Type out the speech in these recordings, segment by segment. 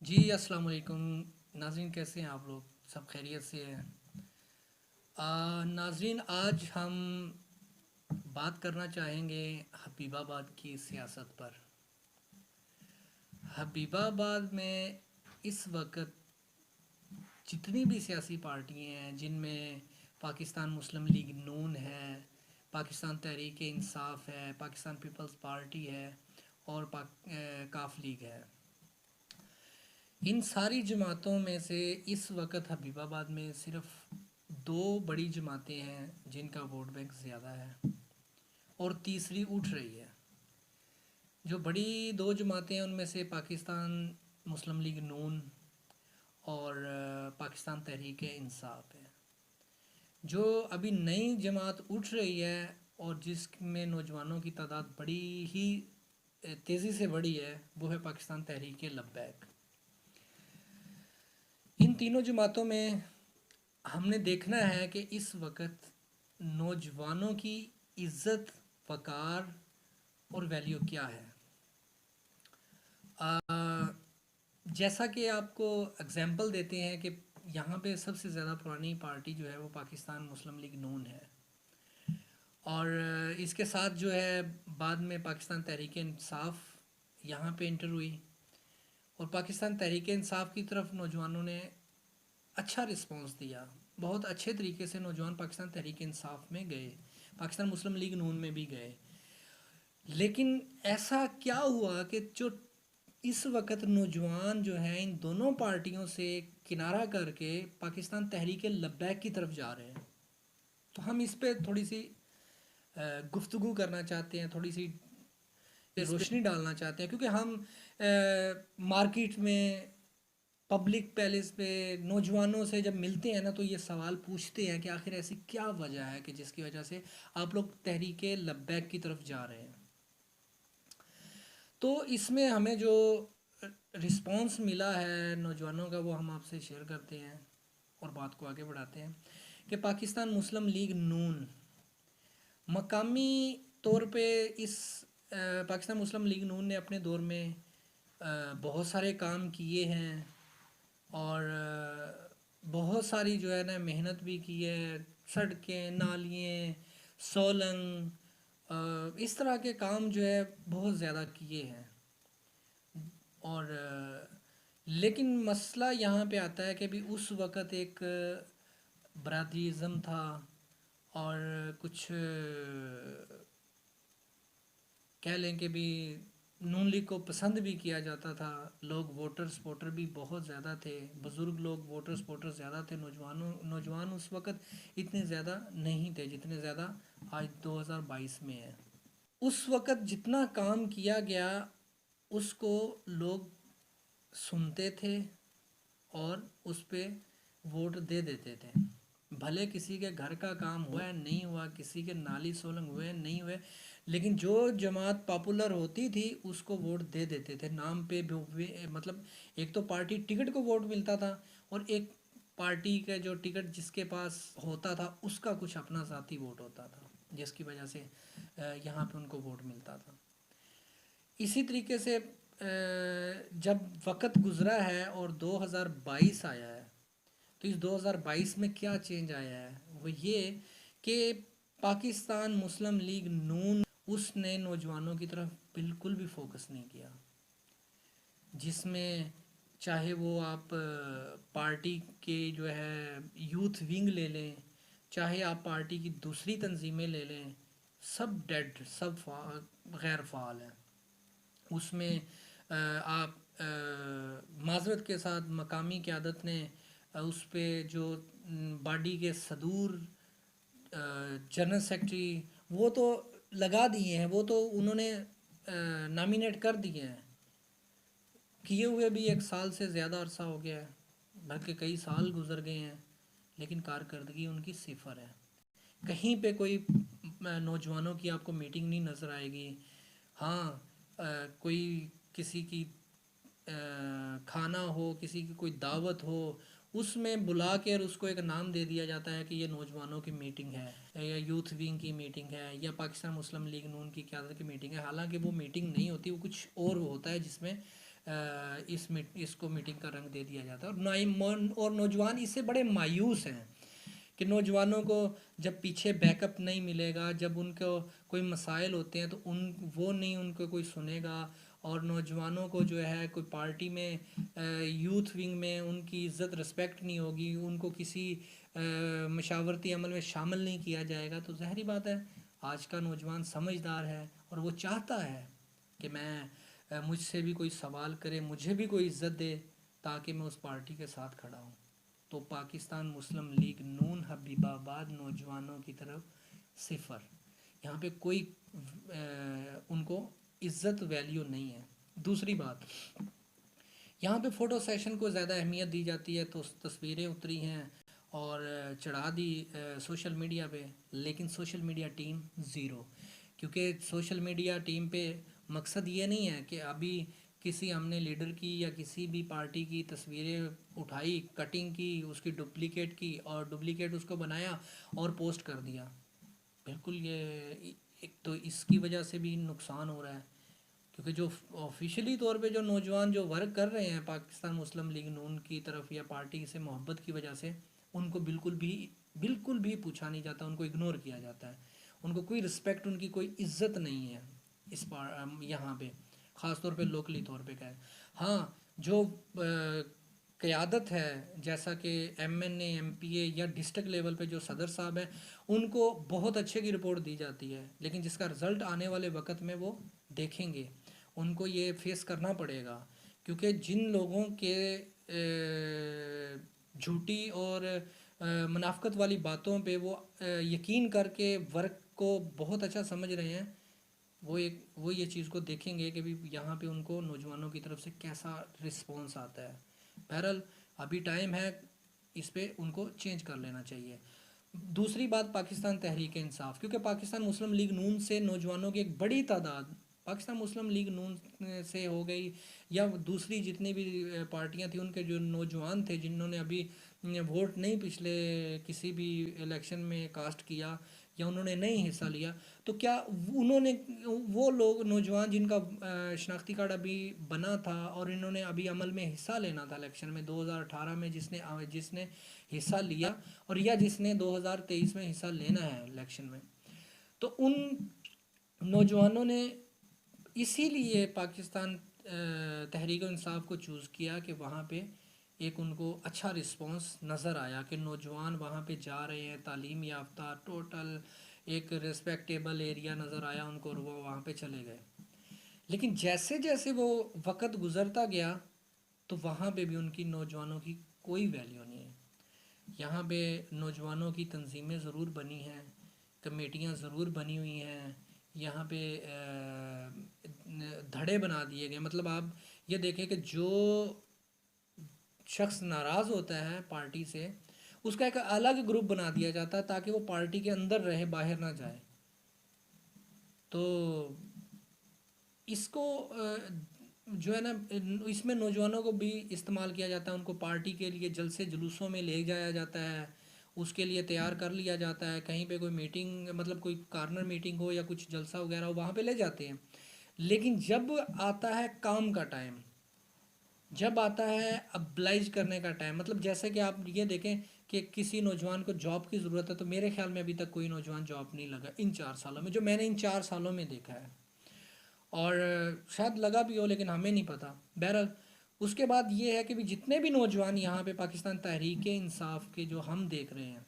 جی السلام علیکم ناظرین، کیسے ہیں آپ لوگ؟ سب خیریت سے ہیں؟ ناظرین، آج ہم بات کرنا چاہیں گے حبیب آباد کی سیاست پر۔ حبیب آباد میں اس وقت جتنی بھی سیاسی پارٹیاں ہیں، جن میں پاکستان مسلم لیگ نون ہے، پاکستان تحریک انصاف ہے، پاکستان پیپلز پارٹی ہے اور کاف لیگ ہے، ان ساری جماعتوں میں سے اس وقت حبیب آباد میں صرف دو بڑی جماعتیں ہیں جن کا ووٹ بینک زیادہ ہے، اور تیسری اٹھ رہی ہے۔ جو بڑی دو جماعتیں ہیں ان میں سے پاکستان مسلم لیگ نون اور پاکستان تحریک انصاف ہے۔ جو ابھی نئی جماعت اٹھ رہی ہے اور جس میں نوجوانوں کی تعداد بڑی ہی تیزی سے بڑھی ہے، وہ ہے پاکستان تحریک لبیک۔ ان تینوں جماعتوں میں ہم نے دیکھنا ہے کہ اس وقت نوجوانوں کی عزت، وقار اور ویلیو کیا ہے۔ جیسا کہ آپ کو اگزامپل دیتے ہیں کہ یہاں پہ سب سے زیادہ پرانی پارٹی جو ہے وہ پاکستان مسلم لیگ نون ہے، اور اس کے ساتھ جو ہے بعد میں پاکستان تحریک انصاف یہاں پہ انٹر ہوئی، اور پاکستان تحریک انصاف کی طرف نوجوانوں نے اچھا رسپانس دیا۔ بہت اچھے طریقے سے نوجوان پاکستان تحریک انصاف میں گئے، پاکستان مسلم لیگ نون میں بھی گئے۔ لیکن ایسا کیا ہوا کہ جو اس وقت نوجوان جو ہیں ان دونوں پارٹیوں سے کنارہ کر کے پاکستان تحریک لبیک کی طرف جا رہے ہیں؟ تو ہم اس پہ تھوڑی سی گفتگو کرنا چاہتے ہیں، تھوڑی سی روشنی ڈالنا چاہتے ہیں، کیونکہ ہم مارکیٹ میں، پبلک پیلس پہ نوجوانوں سے جب ملتے ہیں نا تو یہ سوال پوچھتے ہیں کہ آخر ایسی کیا وجہ ہے کہ جس کی وجہ سے آپ لوگ تحریک لبیک کی طرف جا رہے ہیں۔ تو اس میں ہمیں جو رسپانس ملا ہے نوجوانوں کا وہ ہم آپ سے شیئر کرتے ہیں اور بات کو آگے بڑھاتے ہیں کہ پاکستان مسلم لیگ نون مقامی طور پہ اس پاکستان مسلم لیگ نون نے اپنے دور میں بہت سارے کام کیے ہیں، اور بہت ساری جو ہے نا محنت بھی کی ہے، سڑکیں، نالیاں، سولنگ، اس طرح کے کام جو ہے بہت زیادہ کیے ہیں۔ اور لیکن مسئلہ یہاں پہ آتا ہے کہ بھی اس وقت ایک برادریزم تھا، اور کچھ کہہ لیں کہ بھی نون لیگ کو پسند بھی کیا جاتا تھا، لوگ ووٹر سپورٹر بھی بہت زیادہ تھے، بزرگ لوگ ووٹر سپورٹر زیادہ تھے، نوجوان اس وقت اتنے زیادہ نہیں تھے جتنے زیادہ آج 2022 میں ہے۔ اس وقت جتنا کام کیا گیا اس کو لوگ سنتے تھے اور اس پہ ووٹ دے دیتے تھے، بھلے کسی کے گھر کا کام ہوا ہے نہیں ہوا، کسی کے نالی سولنگ ہوئے نہیں ہوئے، لیکن جو جماعت پاپولر ہوتی تھی اس کو ووٹ دے دیتے تھے نام پہ مطلب ایک تو پارٹی ٹکٹ کو ووٹ ملتا تھا، اور ایک پارٹی کا جو ٹکٹ جس کے پاس ہوتا تھا اس کا کچھ اپنا ذاتی ووٹ ہوتا تھا، جس کی وجہ سے یہاں پہ ان کو ووٹ ملتا تھا۔ اسی طریقے سے جب وقت گزرا ہے اور 2022 آیا ہے، تو اس 2022 میں کیا چینج آیا ہے؟ وہ یہ کہ پاکستان مسلم لیگ نون اس نے نوجوانوں کی طرف بالکل بھی فوکس نہیں کیا، جس میں چاہے وہ آپ پارٹی کے جو ہے یوتھ ونگ لے لیں، چاہے آپ پارٹی کی دوسری تنظیمیں لے لیں، سب ڈیڈ، سب غیر فعال ہیں۔ اس میں آپ معذرت کے ساتھ مقامی قیادت نے اس پہ جو باڈی کے صدور، جنرل سیکرٹری، وہ تو لگا دیے ہیں، وہ تو انہوں نے نامینیٹ کر دیے ہیں، کیے ہوئے بھی 1 سال سے زیادہ عرصہ ہو گیا ہے، بلکہ کئی سال گزر گئے ہیں، لیکن کارکردگی ان کی صفر ہے۔ کہیں پہ کوئی نوجوانوں کی آپ کو میٹنگ نہیں نظر آئے گی۔ ہاں، کوئی کسی کی کھانا ہو، کسی کی کوئی دعوت ہو، اس میں بلا کے اور اس کو ایک نام دے دیا جاتا ہے کہ یہ نوجوانوں کی میٹنگ ہے، یا یوتھ ونگ کی میٹنگ ہے، یا پاکستان مسلم لیگ نون کی قیادت کی میٹنگ ہے۔ حالانکہ وہ میٹنگ نہیں ہوتی، وہ کچھ اور ہوتا ہے جس میں اس کو میٹنگ کا رنگ دے دیا جاتا ہے، اور نوجوان اس سے بڑے مایوس ہیں کہ نوجوانوں کو جب پیچھے بیک اپ نہیں ملے گا، جب ان کو کوئی مسائل ہوتے ہیں تو وہ نہیں ان کو کوئی سنے گا، اور نوجوانوں کو جو ہے کوئی پارٹی میں یوتھ ونگ میں ان کی عزت رسپیکٹ نہیں ہوگی، ان کو کسی مشاورتی عمل میں شامل نہیں کیا جائے گا، تو ظاہری بات ہے آج کا نوجوان سمجھدار ہے اور وہ چاہتا ہے کہ مجھ سے بھی کوئی سوال کرے، مجھے بھی کوئی عزت دے تاکہ میں اس پارٹی کے ساتھ کھڑا ہوں۔ تو پاکستان مسلم لیگ نون حبیب آباد نوجوانوں کی طرف صفر، یہاں پہ کوئی ان کو عزت ویلیو نہیں ہے۔ دوسری بات، یہاں پہ فوٹو سیشن کو زیادہ اہمیت دی جاتی ہے، تو تصویریں اتری ہیں اور چڑھا دی سوشل میڈیا پہ، لیکن سوشل میڈیا ٹیم زیرو، کیونکہ سوشل میڈیا ٹیم پہ مقصد یہ نہیں ہے کہ ابھی کسی ہم نے لیڈر کی یا کسی بھی پارٹی کی تصویریں اٹھائی، کٹنگ کی، اس کی ڈپلیکیٹ کی اور ڈپلیکیٹ اس کو بنایا اور پوسٹ کر دیا۔ بالکل، یہ ایک تو اس کی وجہ سے بھی نقصان ہو رہا ہے، کیونکہ جو آفیشلی طور پہ جو نوجوان جو ورک کر رہے ہیں پاکستان مسلم لیگ نون کی طرف یا پارٹی سے محبت کی وجہ سے، ان کو بالکل بھی پوچھا نہیں جاتا، ان کو اگنور کیا جاتا ہے، ان کو کوئی رسپیکٹ، ان کی کوئی عزت نہیں ہے یہاں پہ، خاص طور پہ لوکلی طور پہ کہے۔ ہاں، جو قیادت ہے جیسا کہ ایم این اے، ایم پی اے یا ڈسٹرکٹ لیول پہ جو صدر صاحب ہیں، ان کو بہت اچھے کی رپورٹ دی جاتی ہے، لیکن جس کا رزلٹ آنے والے وقت میں وہ دیکھیں گے، ان کو یہ فیس کرنا پڑے گا، کیونکہ جن لوگوں کے جھوٹی اور منافقت والی باتوں پہ وہ یقین کر کے ورک کو بہت اچھا سمجھ رہے ہیں، وہ یہ چیز کو دیکھیں گے کہ بھی یہاں پہ ان کو نوجوانوں کی طرف سے کیسا رسپانس آتا ہے۔ بہرحال ابھی ٹائم ہے، اس پہ ان کو چینج کر لینا چاہیے۔ دوسری بات، پاکستان تحریک انصاف، کیونکہ پاکستان مسلم لیگ نون سے نوجوانوں کی ایک بڑی تعداد پاکستان مسلم لیگ نون سے ہو گئی، یا دوسری جتنی بھی پارٹیاں تھیں، ان کے جو نوجوان تھے جنہوں نے ابھی ووٹ نہیں پچھلے کسی بھی الیکشن میں کاسٹ کیا یا انہوں نے نہیں حصہ لیا، تو کیا انہوں نے، وہ لوگ نوجوان جن کا شناختی کارڈ ابھی بنا تھا اور انہوں نے ابھی عمل میں حصہ لینا تھا الیکشن میں 2018 میں، جس نے حصہ لیا اور یا جس نے 2023 میں حصہ لینا ہے الیکشن میں، تو ان نوجوانوں نے اسی لیے پاکستان تحریک انصاف کو چوز کیا کہ وہاں پہ ایک ان کو اچھا رسپانس نظر آیا کہ نوجوان وہاں پہ جا رہے ہیں، تعلیم یافتہ، ٹوٹل ایک ریسپیکٹیبل ایریا نظر آیا ان کو، اور وہ وہاں پہ چلے گئے۔ لیکن جیسے جیسے وہ وقت گزرتا گیا تو وہاں پہ بھی ان کی نوجوانوں کی کوئی ویلیو نہیں ہے۔ یہاں پہ نوجوانوں کی تنظیمیں ضرور بنی ہیں، کمیٹیاں ضرور بنی ہوئی ہیں، یہاں پہ دھڑے بنا دیے گئے، مطلب آپ یہ دیکھیں کہ جو شخص ناراض ہوتا ہے پارٹی سے، اس کا ایک الگ گروپ بنا دیا جاتا ہے تاکہ وہ پارٹی کے اندر رہے، باہر نہ جائے۔ تو اس کو جو ہے نا، اس میں نوجوانوں کو بھی استعمال کیا جاتا ہے، ان کو پارٹی کے لیے جلسے جلوسوں میں لے جایا جاتا ہے، اس کے لیے تیار کر لیا جاتا ہے، کہیں پہ کوئی میٹنگ، مطلب کوئی کارنر میٹنگ ہو یا کچھ جلسہ وغیرہ ہو، وہاں پہ لے جاتے ہیں۔ لیکن جب آتا ہے کام کا ٹائم، جب آتا ہے ابلائز کرنے کا ٹائم، مطلب جیسے کہ آپ یہ دیکھیں کہ کسی نوجوان کو جاب کی ضرورت ہے، تو میرے خیال میں ابھی تک کوئی نوجوان جاب نہیں لگا ان 4 سالوں میں، جو میں نے ان 4 سالوں میں دیکھا ہے، اور شاید لگا بھی ہو لیکن ہمیں نہیں پتہ۔ بہرحال اس کے بعد یہ ہے کہ بھی جتنے بھی نوجوان یہاں پہ پاکستان تحریک انصاف کے جو ہم دیکھ رہے ہیں،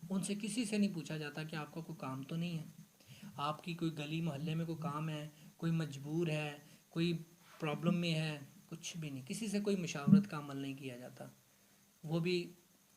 ان سے کسی سے نہیں پوچھا جاتا کہ آپ کا کوئی کام تو نہیں ہے، آپ کی کوئی گلی محلے میں کوئی کام ہے، کوئی مجبور ہے، کوئی پرابلم میں ہے، کچھ بھی نہیں، کسی سے کوئی مشاورت کا عمل نہیں کیا جاتا۔ وہ بھی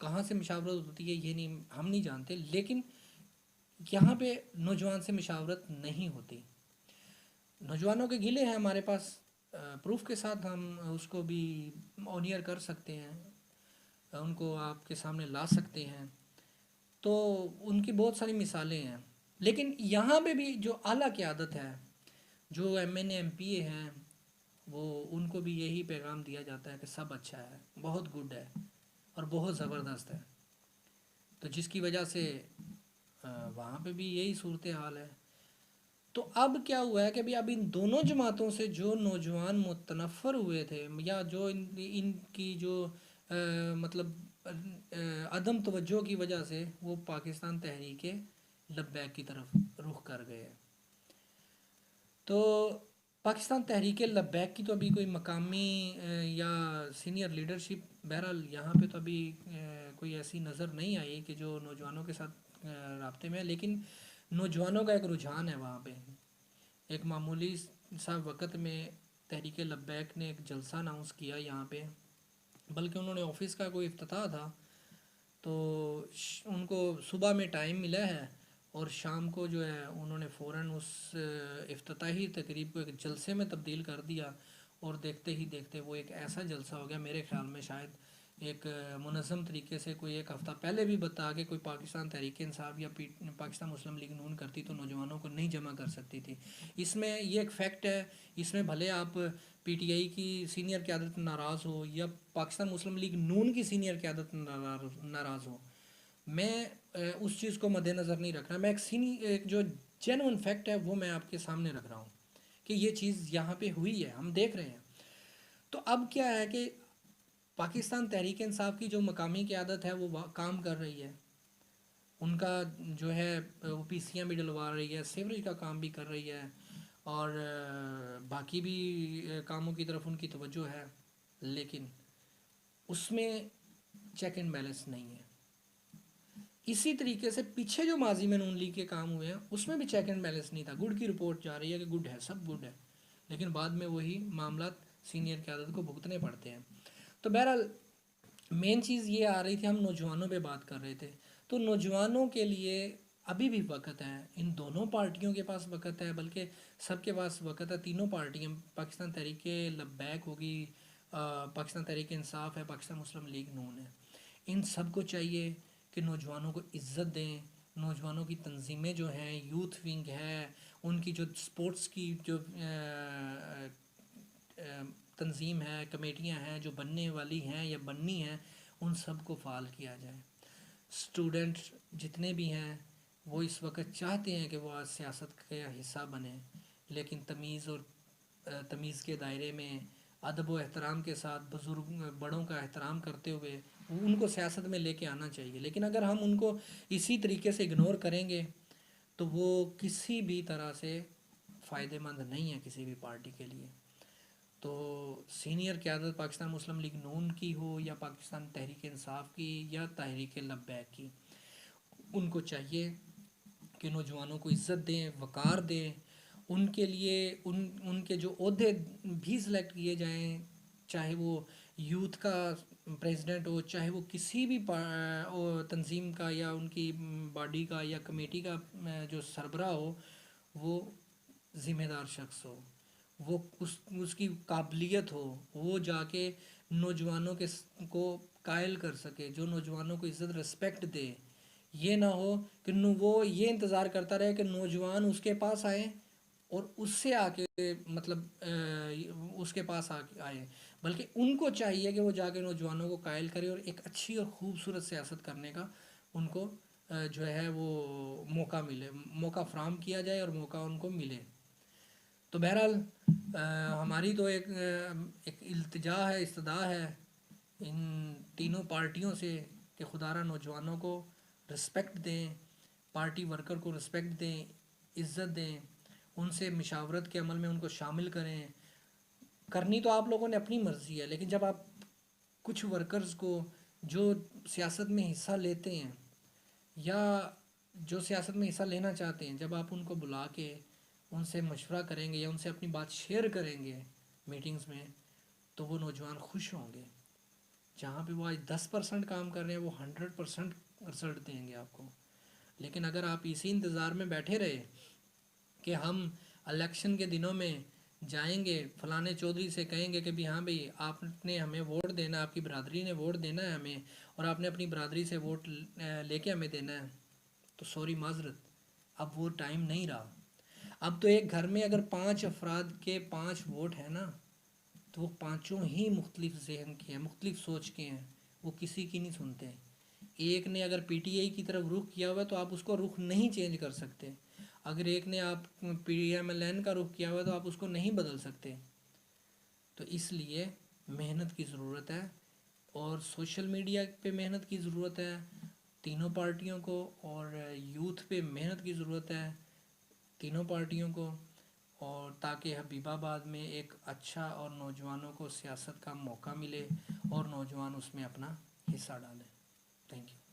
کہاں سے مشاورت ہوتی ہے یہ نہیں، ہم نہیں جانتے، لیکن یہاں پہ نوجوان سے مشاورت نہیں ہوتی۔ نوجوانوں کے گلے ہیں ہمارے پاس، پروف کے ساتھ ہم اس کو بھی آنیئر کر سکتے ہیں، ان کو آپ کے سامنے لا سکتے ہیں، تو ان کی بہت ساری مثالیں ہیں۔ لیکن یہاں پہ بھی جو اعلیٰ قیادت ہے، جو ایم این اے، ایم پی اے ہیں، وہ ان کو بھی یہی پیغام دیا جاتا ہے کہ سب اچھا ہے، بہت گڈ ہے اور بہت زبردست ہے، تو جس کی وجہ سے وہاں پہ بھی یہی صورتحال ہے۔ تو اب کیا ہوا ہے کہ اب ان دونوں جماعتوں سے جو نوجوان متنفر ہوئے تھے، یا جو ان کی جو مطلب عدم توجہ کی وجہ سے وہ پاکستان تحریک لبیک کی طرف رخ کر گئے ہیں۔ تو پاکستان تحریک لبیک کی تو ابھی کوئی مقامی یا سینئر لیڈرشپ بہرحال یہاں پہ تو ابھی کوئی ایسی نظر نہیں آئی کہ جو نوجوانوں کے ساتھ رابطے میں ہے، لیکن نوجوانوں کا ایک رجحان ہے وہاں پہ۔ ایک معمولی سا وقت میں تحریک لبیک نے ایک جلسہ اناؤنس کیا یہاں پہ، بلکہ انہوں نے آفس کا کوئی افتتاح تھا، تو ان کو صبح میں ٹائم ملا ہے اور شام کو جو ہے انہوں نے فوراً اس افتتاحی تقریب کو ایک جلسے میں تبدیل کر دیا، اور دیکھتے ہی دیکھتے وہ ایک ایسا جلسہ ہو گیا، میرے خیال میں شاید ایک منظم طریقے سے کوئی ایک ہفتہ پہلے بھی بتا کے کوئی پاکستان تحریک انصاف یا پاکستان مسلم لیگ نون کرتی تو نوجوانوں کو نہیں جمع کر سکتی تھی۔ اس میں یہ ایک فیکٹ ہے، اس میں بھلے آپ پی ٹی آئی کی سینئر قیادت ناراض ہو یا پاکستان مسلم لیگ نون کی سینئر قیادت ناراض ہو، میں اس چیز کو مد نظر نہیں رکھ رہا، میں ایک جو جینون فیکٹ ہے وہ میں آپ کے سامنے رکھ رہا ہوں کہ یہ چیز یہاں پہ ہوئی ہے، ہم دیکھ رہے ہیں۔ تو اب کیا ہے کہ پاکستان تحریک انصاف کی جو مقامی قیادت ہے وہ کام کر رہی ہے، ان کا جو ہے وہ پی سیاں بھی ڈلوا رہی ہے، سیوریج کا کام بھی کر رہی ہے، اور باقی بھی کاموں کی طرف ان کی توجہ ہے، لیکن اس میں چیک اینڈ بیلنس نہیں ہے۔ اسی طریقے سے پیچھے جو ماضی میں نون لیگ کے کام ہوئے ہیں اس میں بھی چیک اینڈ بیلنس نہیں تھا، گڈ کی رپورٹ جا رہی ہے کہ گڈ ہے، سب گڈ ہے، لیکن بعد میں وہی معاملات سینئر قیادت کو بھگتنے پڑتے ہیں۔ تو بہرحال مین چیز یہ آ رہی تھی، ہم نوجوانوں پہ بات کر رہے تھے، تو نوجوانوں کے لیے ابھی بھی وقت ہے، ان دونوں پارٹیوں کے پاس وقت ہے، بلکہ سب کے پاس وقت ہے، تینوں پارٹیاں، پاکستان تحریک لبیک ہوگی، پاکستان تحریک انصاف ہے، پاکستان مسلم لیگ نون ہے، ان سب کو چاہیے کہ نوجوانوں کو عزت دیں۔ نوجوانوں کی تنظیمیں جو ہیں، یوتھ ونگ ہے، ان کی جو سپورٹس کی جو تنظیم ہے، کمیٹیاں ہیں جو بننے والی ہیں یا بننی ہیں، ان سب کو فعال کیا جائے۔ اسٹوڈنٹ جتنے بھی ہیں وہ اس وقت چاہتے ہیں کہ وہ آج سیاست کا حصہ بنیں، لیکن تمیز کے دائرے میں ادب و احترام کے ساتھ بڑوں کا احترام کرتے ہوئے ان کو سیاست میں لے کے آنا چاہیے۔ لیکن اگر ہم ان کو اسی طریقے سے اگنور کریں گے تو وہ کسی بھی طرح سے فائدہ مند نہیں ہے کسی بھی پارٹی کے لیے۔ تو سینئر قیادت پاکستان مسلم لیگ نون کی ہو یا پاکستان تحریک انصاف کی یا تحریک لبیک کی، ان کو چاہیے کہ نوجوانوں کو عزت دیں، وقار دیں، ان کے لیے ان کے جو عہدے بھی سلیکٹ کیے جائیں، چاہے وہ یوتھ کا پریزیڈنٹ ہو، چاہے وہ کسی بھی تنظیم کا یا ان کی باڈی کا یا کمیٹی کا جو سربراہ ہو، وہ ذمہ دار شخص ہو، وہ اس کی قابلیت ہو، وہ جا کے نوجوانوں کو قائل کر سکے، جو نوجوانوں کو عزت رسپیکٹ دے۔ یہ نہ ہو کہ وہ یہ انتظار کرتا رہے کہ نوجوان اس کے پاس آئے اور اس سے آ کے مطلب اس کے پاس آئے، بلکہ ان کو چاہیے کہ وہ جا کے نوجوانوں کو قائل کرے اور ایک اچھی اور خوبصورت سیاست کرنے کا ان کو جو ہے وہ موقع ملے، موقع فراہم کیا جائے اور موقع ان کو ملے۔ تو بہرحال ہماری تو ایک التجا ہے، استدعا ہے ان تینوں پارٹیوں سے کہ خدارہ نوجوانوں کو رسپیکٹ دیں، پارٹی ورکر کو رسپیکٹ دیں، عزت دیں، ان سے مشاورت کے عمل میں ان کو شامل کریں۔ کرنی تو آپ لوگوں نے اپنی مرضی ہے، لیکن جب آپ کچھ ورکرز کو جو سیاست میں حصہ لیتے ہیں یا جو سیاست میں حصہ لینا چاہتے ہیں، جب آپ ان کو بلا کے ان سے مشورہ کریں گے یا ان سے اپنی بات شیئر کریں گے میٹنگز میں، تو وہ نوجوان خوش ہوں گے۔ جہاں پہ وہ آج 10% کام کر رہے ہیں وہ 100% رزلٹ دیں گے آپ کو۔ لیکن اگر آپ اسی انتظار میں بیٹھے رہے کہ ہم الیکشن کے دنوں میں جائیں گے فلانے چودھری سے کہیں گے کہ بھی ہاں بھئی آپ نے ہمیں ووٹ دینا، آپ کی برادری نے ووٹ دینا ہے ہمیں، اور آپ نے اپنی برادری سے ووٹ لے کے ہمیں دینا ہے، تو سوری معذرت، اب وہ ٹائم نہیں رہا۔ اب تو ایک گھر میں اگر 5 افراد کے 5 ووٹ ہیں نا، تو وہ پانچوں ہی مختلف ذہن کے ہیں، مختلف سوچ کے ہیں، وہ کسی کی نہیں سنتے۔ ایک نے اگر پی ٹی آئی کی طرف رخ کیا ہوا ہے تو آپ اس کو رخ نہیں چینج کر سکتے۔ اگر ایک نے آپ پی ایم ایل این کا رخ کیا ہوا تو آپ اس کو نہیں بدل سکتے. تو اس لیے محنت کی ضرورت ہے، اور سوشل میڈیا پہ محنت کی ضرورت ہے تینوں پارٹیوں کو، اور یوتھ پہ محنت کی ضرورت ہے تینوں پارٹیوں کو، اور تاکہ حبیب آباد میں ایک اچھا اور نوجوانوں کو سیاست کا موقع ملے اور نوجوان اس میں اپنا حصہ ڈالیں. Thank you.